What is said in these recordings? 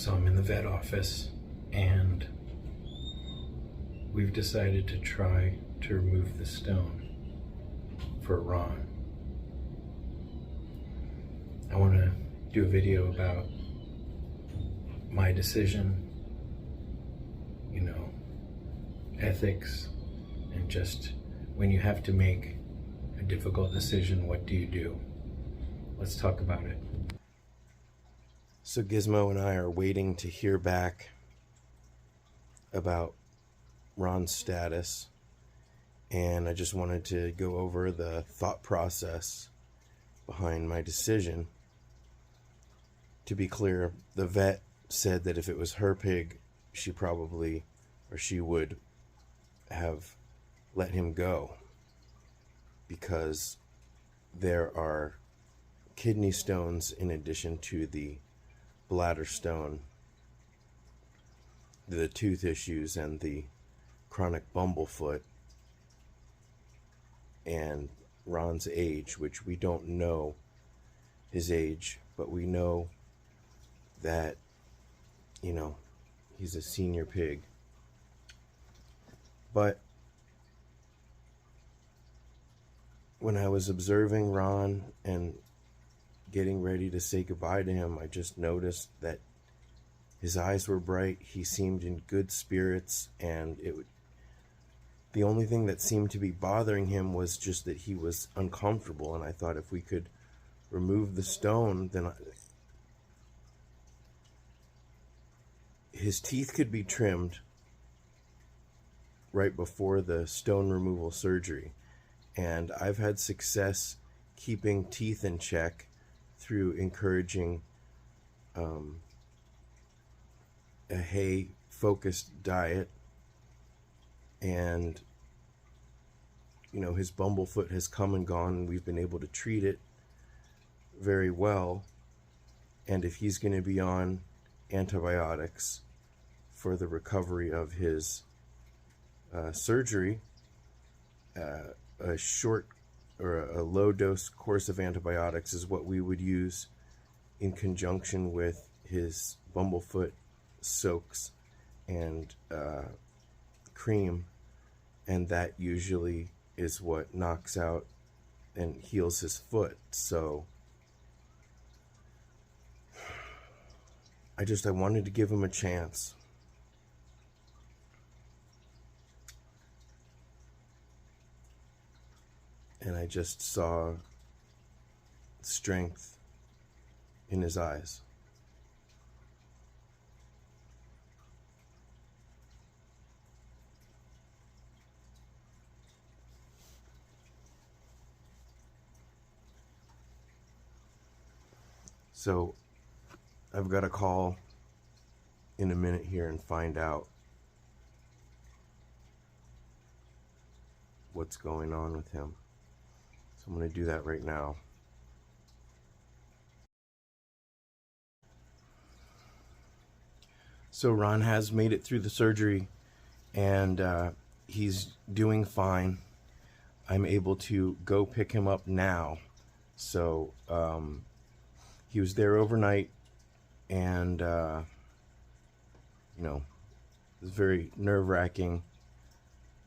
So I'm in the vet office and we've decided to try to remove the stone for Ron. I want to do a video about my decision, you know, ethics, and just when you have to make a difficult decision, what do you do? Let's talk about it. So Gizmo and I are waiting to hear back about Ron's status, and I just wanted to go over the thought process behind my decision. To be clear, the vet said that if it was her pig, she would have let him go because there are kidney stones in addition to the bladder stone, the tooth issues, and the chronic bumblefoot, and Ron's age, which we don't know his age, but we know that, you know, he's a senior pig. But when I was observing Ron and getting ready to say goodbye to him, I just noticed that his eyes were bright, he seemed in good spirits, and the only thing that seemed to be bothering him was just that he was uncomfortable. And I thought if we could remove the stone, then his teeth could be trimmed right before the stone removal surgery. And I've had success keeping teeth in check through encouraging a hay-focused diet. And, you know, his bumblefoot has come and gone, and we've been able to treat it very well. And if he's going to be on antibiotics for the recovery of his surgery, a short or a low dose course of antibiotics is what we would use in conjunction with his bumblefoot soaks and cream, and that usually is what knocks out and heals his foot. So I wanted to give him a chance. And I just saw strength in his eyes. So I've got a call in a minute here and find out what's going on with him. So I'm going to do that right now. So Ron has made it through the surgery, and he's doing fine. I'm able to go pick him up now. So he was there overnight, and you know, it was very nerve-wracking.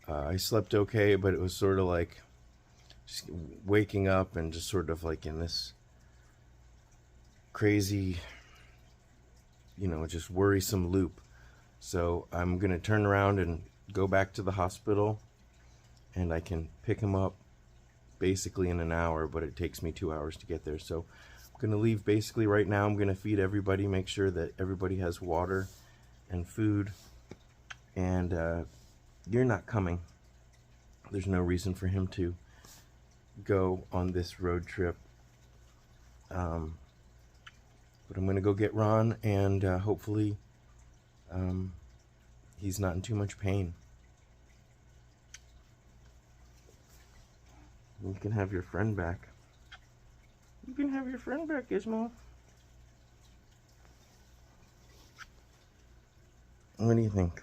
I slept okay, but it was sort of like just waking up and just sort of like in this crazy, you know, just worrisome loop. So I'm gonna turn around and go back to the hospital, and I can pick him up basically in an hour, but it takes me 2 hours to get there. So I'm gonna leave basically right now. I'm gonna feed everybody, make sure that everybody has water and food, and you're not coming. There's no reason for him to go on this road trip, but I'm gonna go get Ron, and hopefully he's not in too much pain. You can have your friend back. You can have your friend back, Gizmo. What do you think?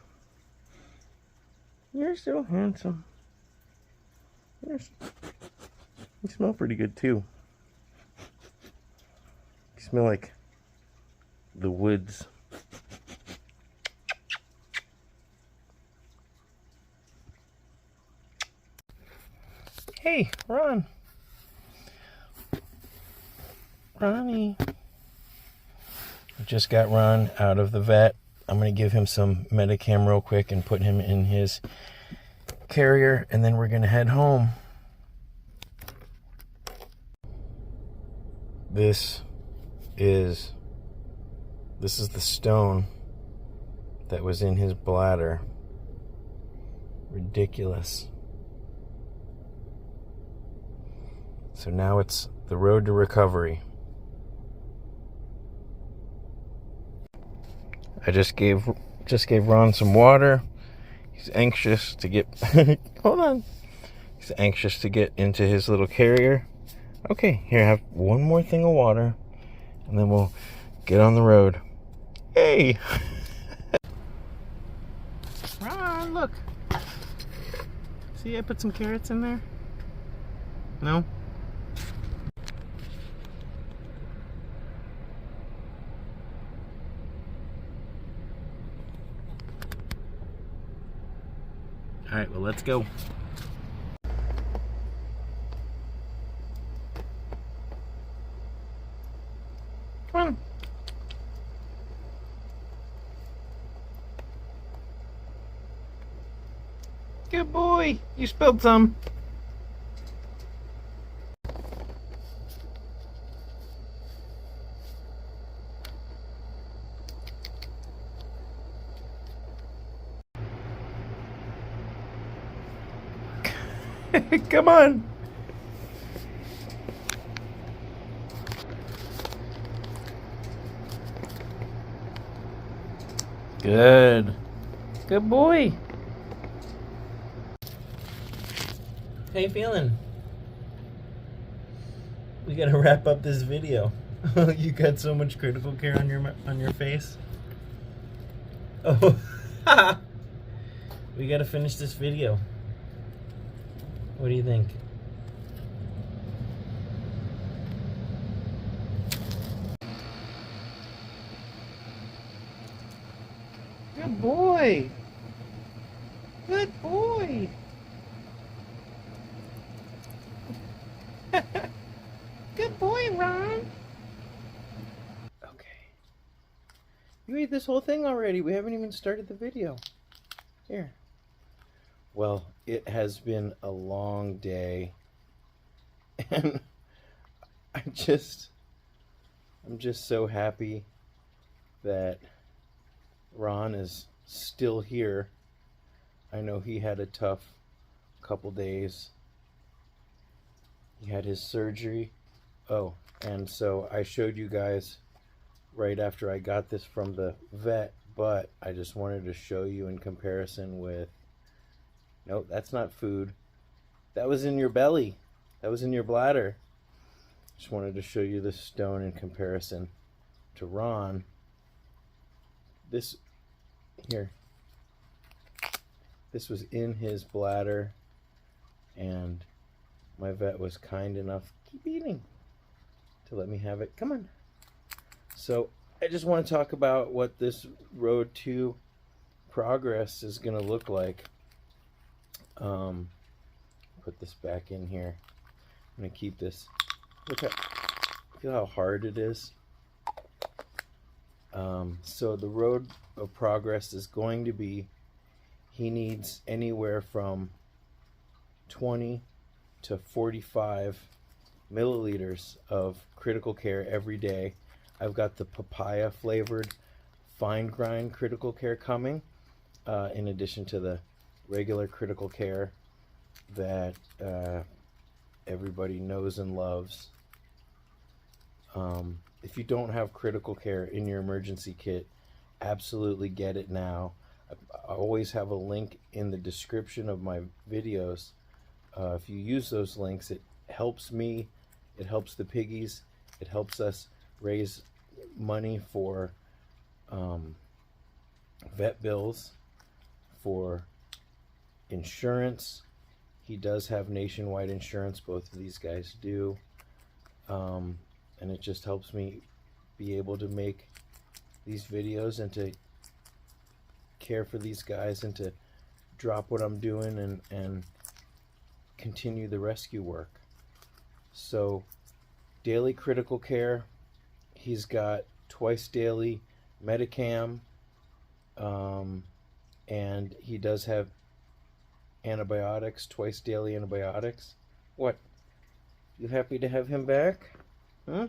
You're so handsome. You smell pretty good too. You smell like the woods. Hey, Ron. Ronnie. I just got Ron out of the vet. I'm going to give him some Medicam real quick and put him in his carrier, and then we're going to head home. This is the stone that was in his bladder. Ridiculous. So now it's the road to recovery. I just gave Ron some water. He's anxious to get hold on. He's anxious to get into his little carrier. Okay, here, have one more thing of water, and then we'll get on the road. Hey! Ron, look. See, I put some carrots in there. No? Alright, well, let's go. Come on. Good boy. You spilled some. Come on. Good. Good boy. How you feeling? We gotta wrap up this video. You got so much critical care on your face. Oh, we gotta finish this video. What do you think? Good boy. Good boy. Good boy, Ron. Okay. You ate this whole thing already. We haven't even started the video. Here. Well, it has been a long day. And I'm just so happy that Ron is still here. I know he had a tough couple days. He had his surgery. Oh, and so I showed you guys right after I got this from the vet, but I just wanted to show you in comparison with, nope, that's not food. That was in your belly. That was in your bladder. Just wanted to show you this stone in comparison to Ron. This here. This was in his bladder, and my vet was kind enough, keep eating, to let me have it. Come on. So I just want to talk about what this road to progress is going to look like. Put this back in here. I'm going to keep this. Look at, feel how hard it is. So the road of progress is going to be, he needs anywhere from 20 to 45 milliliters of critical care every day. I've got the papaya flavored fine grind critical care coming, in addition to the regular critical care that everybody knows and loves. If you don't have critical care in your emergency kit, absolutely get it now. I always have a link in the description of my videos. If you use those links, it helps me, it helps the piggies, it helps us raise money for vet bills, for insurance. He does have nationwide insurance, both of these guys do, and it just helps me be able to make these videos and to care for these guys and to drop what I'm doing and continue the rescue work. So daily critical care, he's got twice daily Medicam, and he does have antibiotics, twice daily antibiotics. What? You happy to have him back? Huh?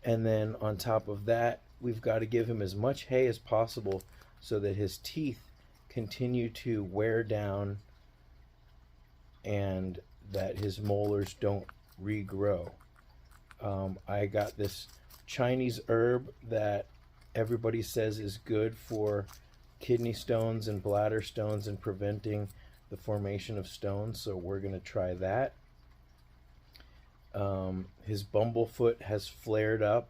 And then on top of that, we've got to give him as much hay as possible so that his teeth continue to wear down and that his molars don't regrow. I got this Chinese herb that everybody says is good for kidney stones and bladder stones and preventing the formation of stones, so we're going to try that. His bumblefoot has flared up,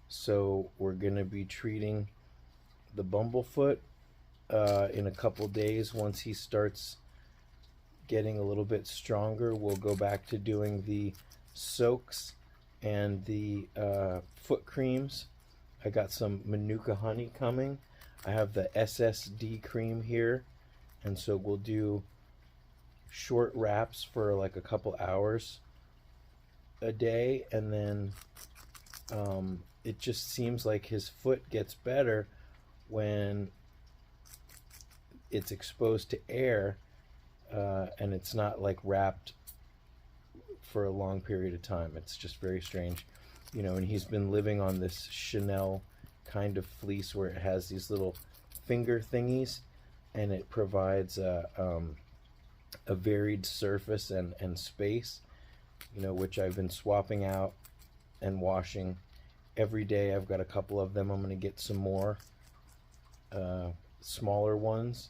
so we're going to be treating the bumblefoot in a couple days. Once he starts getting a little bit stronger, we'll go back to doing the soaks and the foot creams. I got some Manuka honey coming. I have the SSD cream here, and so we'll do short wraps for like a couple hours a day, and then it just seems like his foot gets better when it's exposed to air, and it's not like wrapped for a long period of time. It's just very strange, you know. And he's been living on this Chanel kind of fleece where it has these little finger thingies, and it provides a varied surface and space, you know, which I've been swapping out and washing every day. I've got a couple of them. I'm going to get some more smaller ones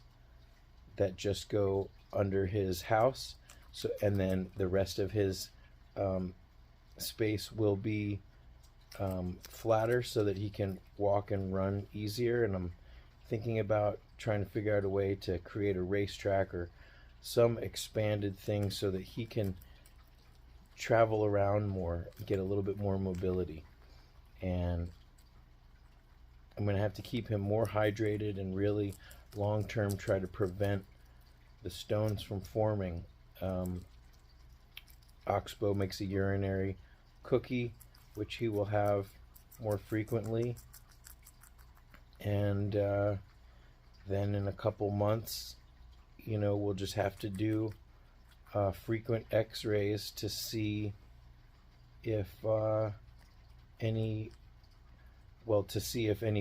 that just go under his house. So, and then the rest of his space will be flatter so that he can walk and run easier. And I'm thinking about trying to figure out a way to create a racetrack or some expanded thing so that he can travel around more, get a little bit more mobility. And I'm going to have to keep him more hydrated and really long term try to prevent the stones from forming. Oxbow makes a urinary cookie, which he will have more frequently. And then in a couple months, you know, we'll just have to do frequent x-rays to see if any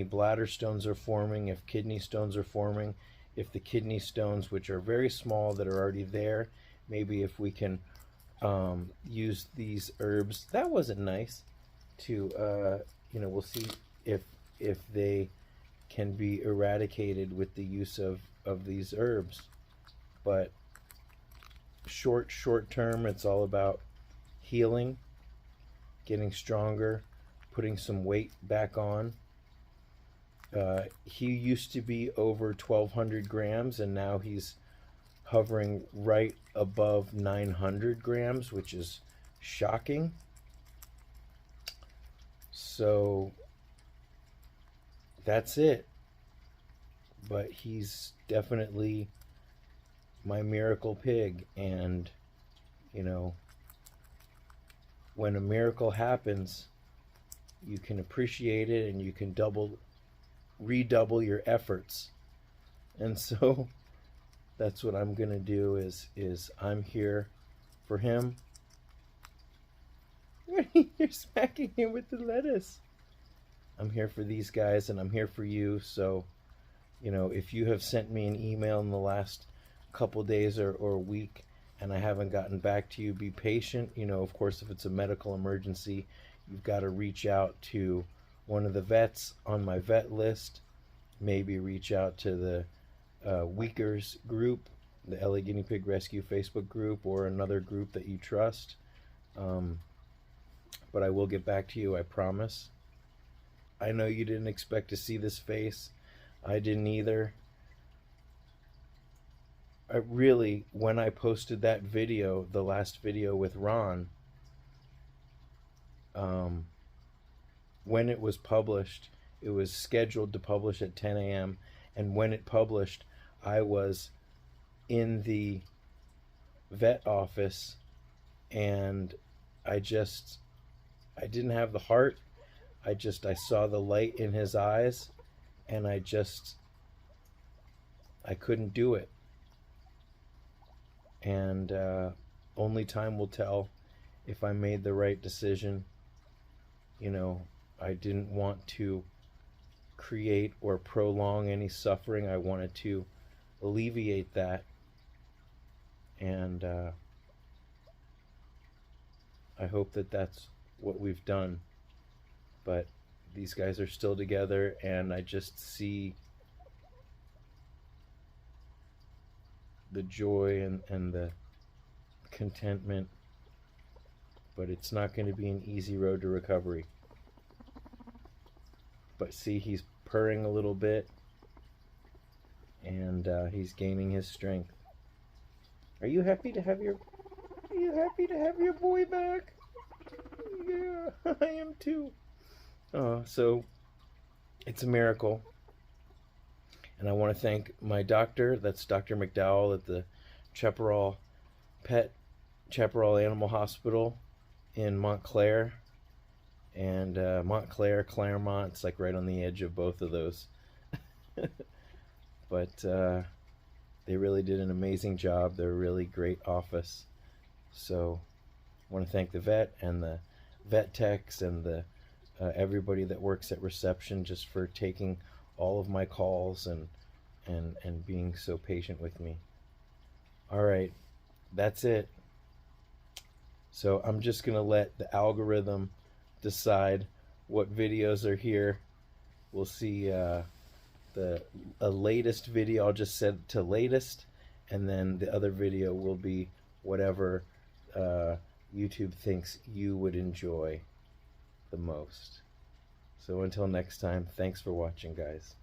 bladder stones are forming, if kidney stones are forming, if the kidney stones, which are very small that are already there, maybe if we can use these herbs. That wasn't nice to, you know, we'll see if they can be eradicated with the use of these herbs. But short term, it's all about healing, getting stronger, putting some weight back on. He used to be over 1,200 grams, and now he's hovering right above 900 grams, which is shocking. So that's it. But he's definitely my miracle pig, and you know, when a miracle happens, you can appreciate it and you can redouble your efforts. And so that's what I'm gonna do is I'm here for him. You're smacking him with the lettuce. I'm here for these guys, and I'm here for you. So, you know, if you have sent me an email in the last couple days or a week and I haven't gotten back to you, be patient. You know, of course, if it's a medical emergency, you've got to reach out to one of the vets on my vet list. Maybe reach out to the Weakers group, the LA Guinea Pig Rescue Facebook group, or another group that you trust. But I will get back to you, I promise. I know you didn't expect to see this face. I didn't either. When I posted that video, the last video with Ron, when it was published, it was scheduled to publish at 10 a.m. And when it published, I was in the vet office, and I didn't have the heart. I saw the light in his eyes, and I couldn't do it. And only time will tell if I made the right decision. You know, I didn't want to create or prolong any suffering. I wanted to alleviate that. And I hope that that's what we've done. But these guys are still together, and I just see the joy and the contentment. But it's not going to be an easy road to recovery. But see, he's purring a little bit, and he's gaining his strength. Are you happy to have your boy back? Yeah, I am too. So it's a miracle. And I want to thank my doctor, that's Dr. McDowell at the Chaparral Animal Hospital in Montclair. And Montclair, Claremont, it's like right on the edge of both of those. But they really did an amazing job. They're a really great office. So I want to thank the vet and the vet techs and the everybody that works at reception just for taking all of my calls and being so patient with me. All right, that's it. So I'm just going to let the algorithm decide what videos are here. We'll see the latest video. I'll just set to latest, and then the other video will be whatever YouTube thinks you would enjoy the most. So until next time, thanks for watching, guys.